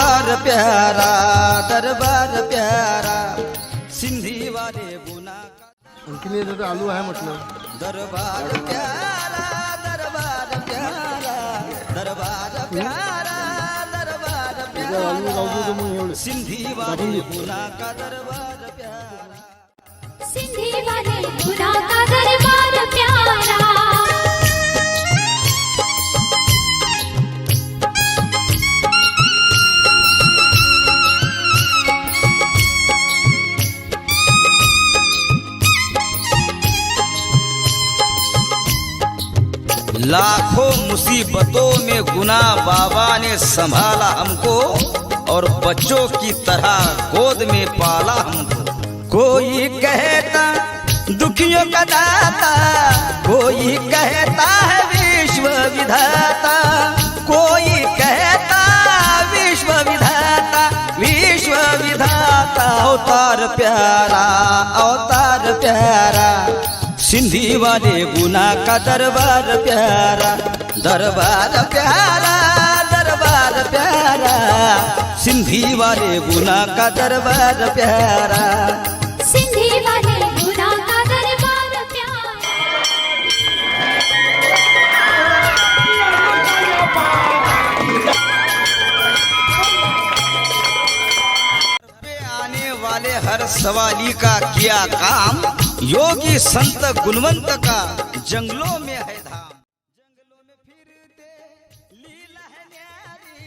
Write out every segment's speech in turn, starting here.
अवतार प्यारा, दरबार प्यारा, सिंधी वाले गुना आणखीन येतं आलू आहे म्हटलं. दरबार प्यारा, दरबार प्यारा, दरबार प्यारा, दरबार प्यारा, सिंधी वाले गुना का दरबार प्यारा, सिंधी वाले गुना का दरबार प्यारा. लाखों मुसीबतों में गुना बाबा ने संभाला हमको और बच्चों की तरह गोद में पाला हमको। कोई कहता दुखियों का दाता, कोई कहता है विश्व विधाता, कोई कहता विश्व विधाता, विश्व विधाता। अवतार प्यारा, अवतार प्यारा, सिंधी वाले गुना का दरबार प्यारा, दरबार प्यारा, दरबार प्यारा, सिंधी वाले गुना का दरबार प्यारा, सिंधी वाले गुना का दरबार प्यारा. आने वाले हर सवाली का किया काम, योगी संत गुणवंत का जंगलों में है धाम। जंगलों में फिरते लीला है न्यारी,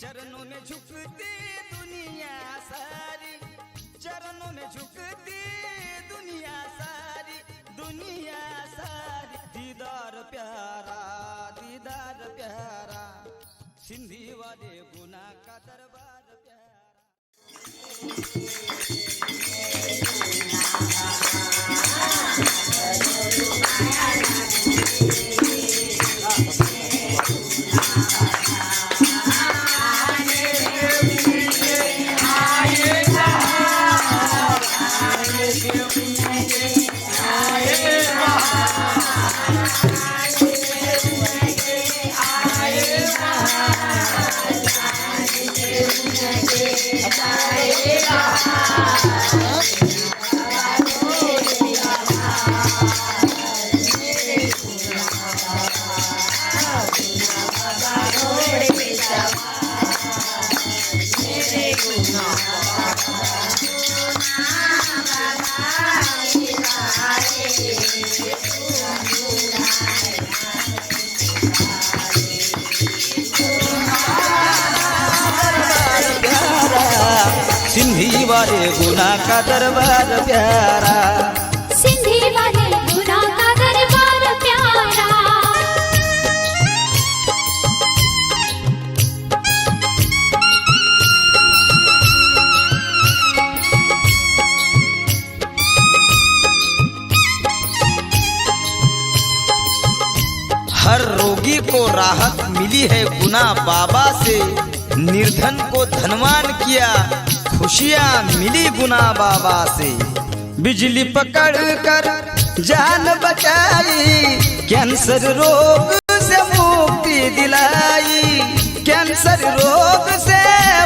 चरणों में झुकती दुनिया सारी, चरणों में झुकती दुनिया सारी, दुनिया सारी। दीदार प्यारा, दीदार प्यारा, सिंधी वाले गुना का दरबार प्यारा। सिंधी वाले गुना का दरबार प्यारा, सिंधी वाले गुना का दरबार प्यारा. हर रोगी को राहत मिली है गुना बाबा से, निर्धन को धनवान किया खुशियाँ मिली गुना बाबा से। बिजली पकड़ कर जान बचाई, कैंसर रोग से मुक्ति दिलाई, कैंसर रोग से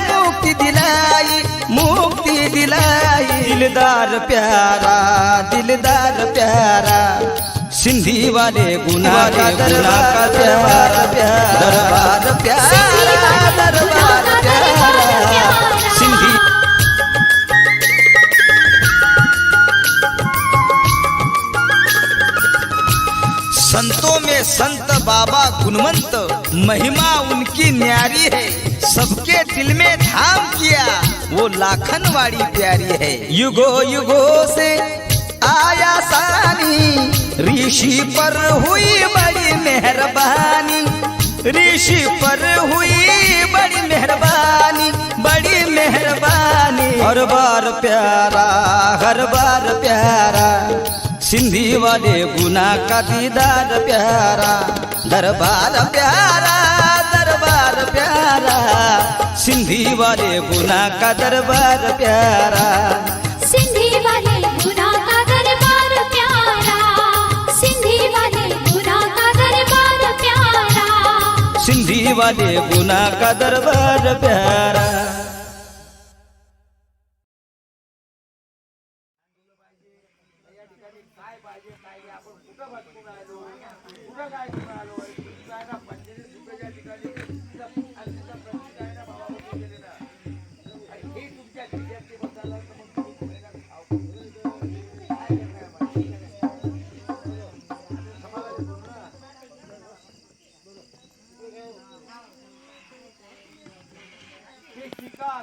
मुक्ति दिलाई, मुक्ति दिलाई। दिलदार प्यारा, दिलदार प्यारा, सिंधी वाले गुना का दरबार प्यारा, दरबार प्यारा, दरबार प्यारा, सिंधी। संतों में संत बाबा गुणवंत, महिमा उनकी न्यारी है, सबके दिल में धाम किया वो लाखनवाड़ी प्यारी है। युगो युगो से आया सानी, ऋषि पर हुई बड़ी मेहरबानी, ऋषि पर हुई बड़ी मेहरबानी, बड़ी मेहरबानी। हर बार प्यारा, हर बार प्यारा, सिंधी वाले गुना का दीदार प्यारा, दरबार प्यारा, दरबार प्यारा, सिंधी वाले गुना का दरबार प्यारा, सिंधी वाले गुना का दरबार प्यारा, सिंधी वाले गुना का दरबार प्यारा, सिंधी वाले गुना का दरबार प्यारा।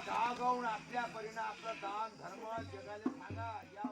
गाव गावून आपल्या परीने आपलं दान धर्म जगाला सांगा या